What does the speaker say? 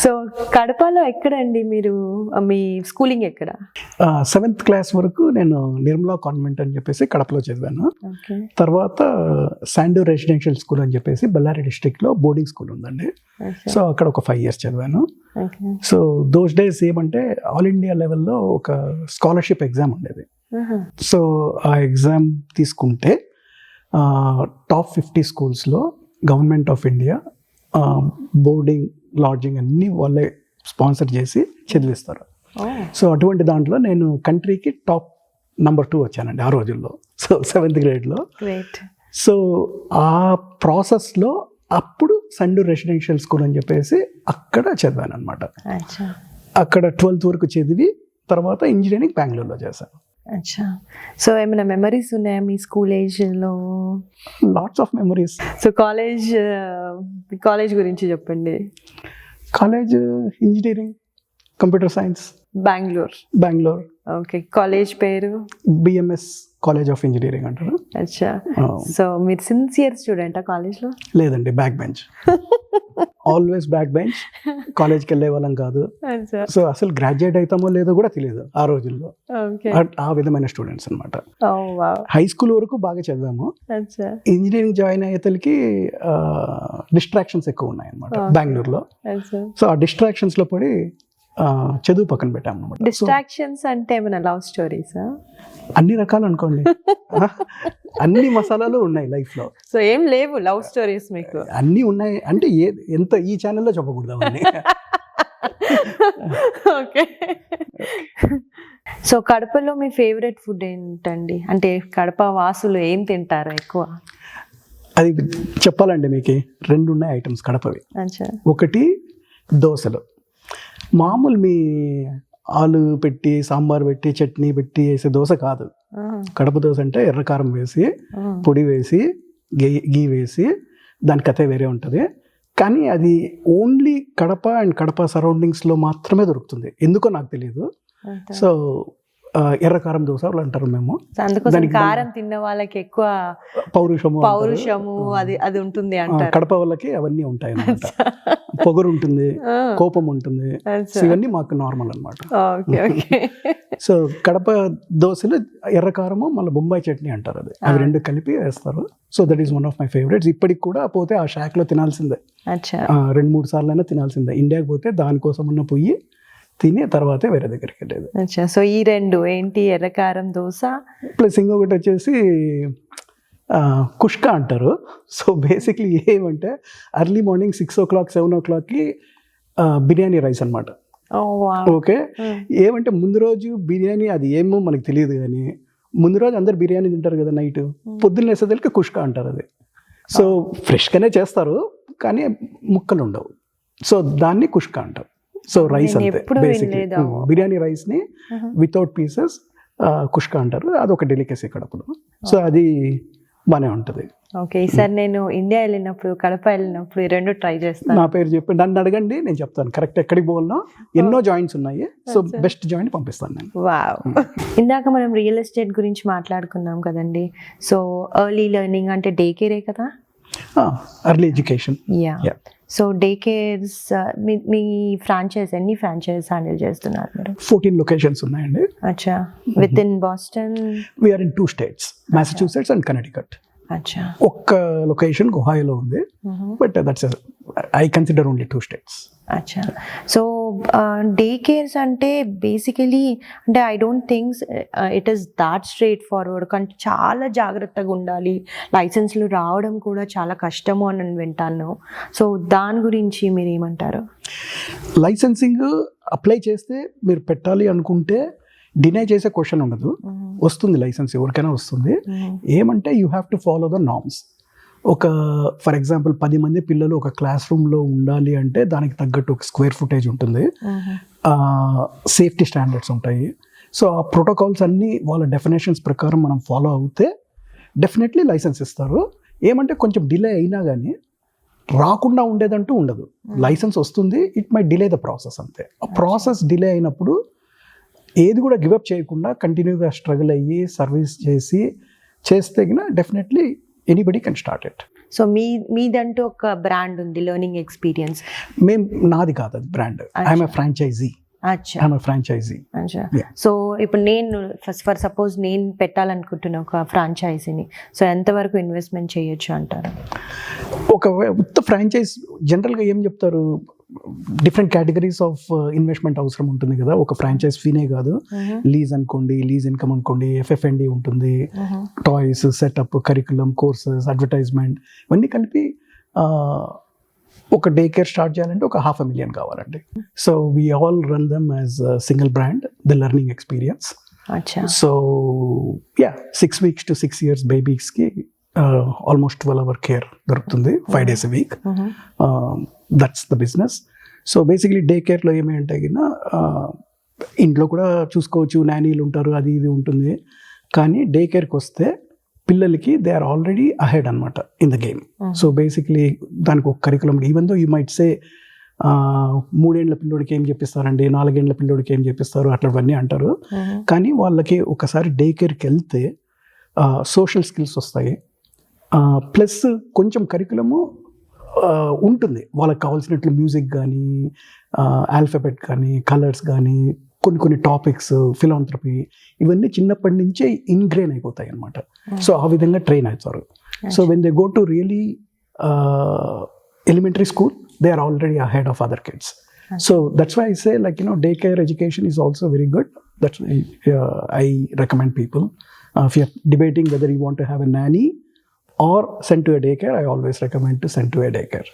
So కడపలో ఎక్కడండి మీరు మీ స్కూలింగ్ ఎక్కడ? 7th క్లాస్ వరకు నేను నిర్మలా కాన్వెంట్ అని చెప్పేసి కడపలో చదివాను. తర్వాత శాండూ రెసిడెన్షియల్ స్కూల్ అని చెప్పేసి బళ్ళారి డిస్ట్రిక్ట్లో బోర్డింగ్ స్కూల్ ఉందండి. సో అక్కడ ఒక 5 years చదివాను. సో దోస్ డేస్ ఏమంటే ఆల్ ఇండియా లెవెల్లో ఒక స్కాలర్షిప్ ఎగ్జామ్ ఉండేది. సో ఆ ఎగ్జామ్ తీసుకుంటే top 50 schools government of India boarding lodging అన్నీ వాళ్ళే స్పాన్సర్ చేసి చదివిస్తారు. సో అటువంటి దాంట్లో నేను కంట్రీకి టాప్ నెంబర్ 2 వచ్చానండి ఆ రోజుల్లో. So 7th gradeలో. సో ఆ ప్రాసెస్లో అప్పుడు సండూ రెసిడెన్షియల్ స్కూల్ అని చెప్పేసి అక్కడ చదివాను అనమాట. అక్కడ 12th వరకు చదివి తర్వాత ఇంజనీరింగ్ బెంగళూరులో చేశాను. సో ఏమైనా మెమరీస్ ఉన్నాయా మీ స్కూల్ ఏజ్లో? Lots of memories. So college గురించి చెప్పండి. College engineering computer science Bengaluru. Okay, college పేరు? BMS కాలేజ్ ఆఫ్ ఇంజనీరింగ్ అంటారు. అచ్చా. సో మీరు సిన్సియర్ స్టూడెంటా కాలేజ్లో? లేదండి, back bench. Always back bench. కాలేజ్కి వెళ్ళే వాళ్ళం కాదు. సో అసలు గ్రాడ్యుయేట్ అవుతామో లేదో కూడా తెలియదు ఆ రోజుల్లో. ఆ విధమైన స్టూడెంట్స్ అనమాట. హై స్కూల్ వరకు బాగా చదివాము. ఇంజనీరింగ్ జాయిన్ అయ్యేతలకి డిస్ట్రాక్షన్స్ ఎక్కువ ఉన్నాయి అనమాట బెంగళూరులో. సో ఆ డిస్ట్రాక్షన్స్ లో పడి చదువు పక్కన పెట్టాము అనమాట. డిస్ట్రాక్షన్స్ అంటే ఏమైనా లవ్ స్టోరీసా? అన్ని రకాలు అనుకోండి, అన్ని మసాలాలు ఉన్నాయి లైఫ్ లో. సో ఏం లేవు లవ్ స్టోరీస్ మీకు? అన్ని ఉన్నాయి అంటే ఎంత ఈ ఛానల్లో చెప్పకూడదు అవన్నీ. ఓకే. సో కడపలో మీ ఫేవరెట్ ఫుడ్ ఏంటండి? అంటే కడప వాసులు ఏం తింటారు ఎక్కువ? అది చెప్పాలండి మీకు 2 ఉన్నాయి ఐటమ్స్ కడపవి. ఒకటి దోశలు. మామూలు మీ ఆలు పెట్టి సాంబార్ పెట్టి చట్నీ పెట్టి వేసే దోశ కాదు. కడప దోశ అంటే ఎర్రకారం వేసి పొడి వేసి గీ వేసి దాని కథ వేరే ఉంటుంది. కానీ అది ఓన్లీ కడప అండ్ కడప సరౌండింగ్స్లో మాత్రమే దొరుకుతుంది, ఎందుకో నాకు తెలియదు. సో ఎర్రకారం దోశ వాళ్ళు అంటారు మేము. అందుకోసం కారం తిన్న వాళ్ళకి ఎక్కువ పౌరుషము అది ఉంటుంది అంటారు. కడప వాళ్ళకి అవన్నీ ఉంటాయి అన్నమాట. పొగరు ఉంటుంది, కోపం ఉంటుంది. ఇవన్నీ మాకు నార్మల్ అనమాట. సో కడప దోశలు ఎర్రకారము మళ్ళీ బొంబాయి చట్నీ అంటారు, అవి 2 కలిపి వేస్తారు. So that is one of my favourites. ఇప్పటికి కూడా పోతే ఆ షాక్లో తినాల్సిందే, 2-3 సార్లు అయినా తినాల్సిందే. ఇండియాకి పోతే దానికోసం ఉన్న పొయ్యి తిని తర్వాతే వేరే దగ్గరికి వెళ్ళేది. సో ఈ 2 ఏంటి? ఎర్రకారం దోశ ప్లస్ ఇంకొకటి వచ్చేసి కుష్కా అంటారు. సో బేసిక్లీ ఏమంటే ఎర్లీ మార్నింగ్ 6 o'clock 7 o'clockకి బిర్యానీ రైస్ అనమాట. ఓకే, ఏమంటే ముందు రోజు బిర్యానీ అది ఏమో మనకు తెలియదు, కానీ ముందు రోజు అందరు బిర్యానీ తింటారు కదా నైట్, పొద్దున్న వేసేదానికి కుష్కా అంటారు అది. సో ఫ్రెష్గానే చేస్తారు కానీ ముక్కలు ఉండవు. సో దాన్ని కుష్కా అంటారు. సో రైస్ అంతే బేసిక్లీ, బిర్యానీ రైస్ని వితౌట్ పీసెస్ కుష్కా అంటారు. అదొక డెలికేసీ కడపలో. సో అది బాగానే ఉంటుంది. ఓకే, ఈసారి నేను ఇండియా వెళ్ళినప్పుడు కడప వెళ్ళినప్పుడు 2 ట్రై చేస్తాను. నా పేరు చెప్పి నన్ను అడగండి, నేను చెప్తాను కరెక్ట్ ఎక్కడికి పోవాలో. ఎన్నో జాయింట్స్ ఉన్నాయి. సో బెస్ట్ జాయింట్ పంపిస్తాను నేను. వావ్. ఇందాక మనం రియల్ ఎస్టేట్ గురించి మాట్లాడుకున్నాం కదండి. సో ఎర్లీ లెర్నింగ్ అంటే డే కేరే కదా? Early education. So day cares మీ ఫ్రాంచైజ్ ఎన్ని ఫ్రాంచైజ్ హ్యాండిల్ చేస్తున్నారు మీరు? 14 locations ఉన్నాయండి. అచ్చా. Within Boston? We are in 2 states, Massachusetts and Connecticut. అచ్చా. ఒక్క లొకేషన్ ఒహాయోలో ఉంది, but that's I consider only 2 states. అచ్చా. సో డే కేర్స్ అంటే బేసికలీ అంటే I don't think it is that straight forward. అంటే చాలా జాగ్రత్తగా ఉండాలి, లైసెన్స్లు రావడం కూడా చాలా కష్టము అని నేను వింటాను. సో దాని గురించి మీరు ఏమంటారు? లైసెన్సింగ్ అప్లై చేస్తే మీరు పెట్టాలి అనుకుంటే డినై చేసే క్వశ్చన్ ఉండదు, వస్తుంది లైసెన్స్, ఎవరికైనా వస్తుంది. ఏమంటే you have to follow the norms. ఒక ఫర్ ఎగ్జాంపుల్ 10 మంది పిల్లలు ఒక క్లాస్ రూమ్లో ఉండాలి అంటే దానికి తగ్గట్టు ఒక స్క్వేర్ ఫుటేజ్ ఉంటుంది, సేఫ్టీ స్టాండర్డ్స్ ఉంటాయి. సో ఆ ప్రోటోకాల్స్ అన్నీ వాళ్ళ డెఫినేషన్స్ ప్రకారం మనం ఫాలో అవుతే డెఫినెట్లీ లైసెన్స్ ఇస్తారు. ఏమంటే కొంచెం డిలే అయినా కానీ రాకుండా ఉండేదంటూ ఉండదు, లైసెన్స్ వస్తుంది. It my delay the process అంతే. ఆ ప్రాసెస్ డిలే అయినప్పుడు ఏది కూడా గివప్ చేయకుండా కంటిన్యూగా స్ట్రగుల్ అయ్యి సర్వీస్ చేస్తే definitely anybody can start it. So మీదంటూ ఒక బ్రాండ్ ఉంది, లెర్నింగ్ ఎక్స్పీరియన్స్. నాది కాదు అది బ్రాండ్, ఐఎమ్ ఏ ఫ్రాంచైజీ. అచ్చా, అచ్చా. సో ఇప్పుడు నేను ఫర్ సపోజ్ నేను పెట్టాలనుకుంటున్నా ఒక ఫ్రాంచైజీని, సో ఎంతవరకు ఇన్వెస్ట్మెంట్ చేయొచ్చు అంటారు? ఒక ఫ్రాంచైజ్ జనరల్గా ఏం చెప్తారు, డిఫరెంట్ కేటగిరీస్ ఆఫ్ ఇన్వెస్ట్మెంట్ అవసరం ఉంటుంది కదా. ఒక ఫ్రాంచైజ్ ఫీనే కాదు, లీజ్ అనుకోండి, లీజ్ ఇన్కమ్ అనుకోండి, FF&E ఉంటుంది, toys, setup, curriculum, courses, advertisement, ఇవన్నీ కలిపి ఒక డే కేర్ స్టార్ట్ చేయాలంటే ఒక $500,000 కావాలండి. So we all run them as single brand, the learning experience. So 6 weeks to 6 years బేబీస్కి ఆల్మోస్ట్ 12-hour కేర్ దొరుకుతుంది, 5 days a week. That's the business. So basically day కేర్లో ఏమంటే ఇంట్లో కూడా చూసుకోవచ్చు, నానీలు ఉంటారు, అది ఇది ఉంటుంది. కానీ డే కేర్కి వస్తే పిల్లలకి దే ఆర్ ఆల్రెడీ అహెడ్ అనమాట in the game. So basically దానికి ఒక curriculum, even though you might say 3 ఏళ్ల పిల్లోడికి ఏం చెప్పిస్తారండి, 4 ఏళ్ల పిల్లోడికి ఏం చెప్పిస్తారు, అట్లవన్నీ అంటారు. కానీ వాళ్ళకి ఒకసారి డే కేర్కి వెళ్తే సోషల్ స్కిల్స్ వస్తాయి, ప్లస్ కొంచెం కరికులము ఉంటుంది. వాళ్ళకి కావాల్సినట్లు మ్యూజిక్ కానీ, ఆల్ఫాబెట్ కానీ, కలర్స్ కానీ, కొన్ని టాపిక్స్, ఫిలాంథ్రపీ, ఇవన్నీ చిన్నప్పటి నుంచే ఇన్గ్రెయిన్ అయిపోతాయి అనమాట. సో ఆ విధంగా ట్రైన్ అవుతారు. So when they go to really elementary school, they are already ahead of other kids. So that's why I say day care education is also very good. That's why I recommend people, if you're debating whether you want to have a nanny or send to a daycare, I always recommend to send to a daycare.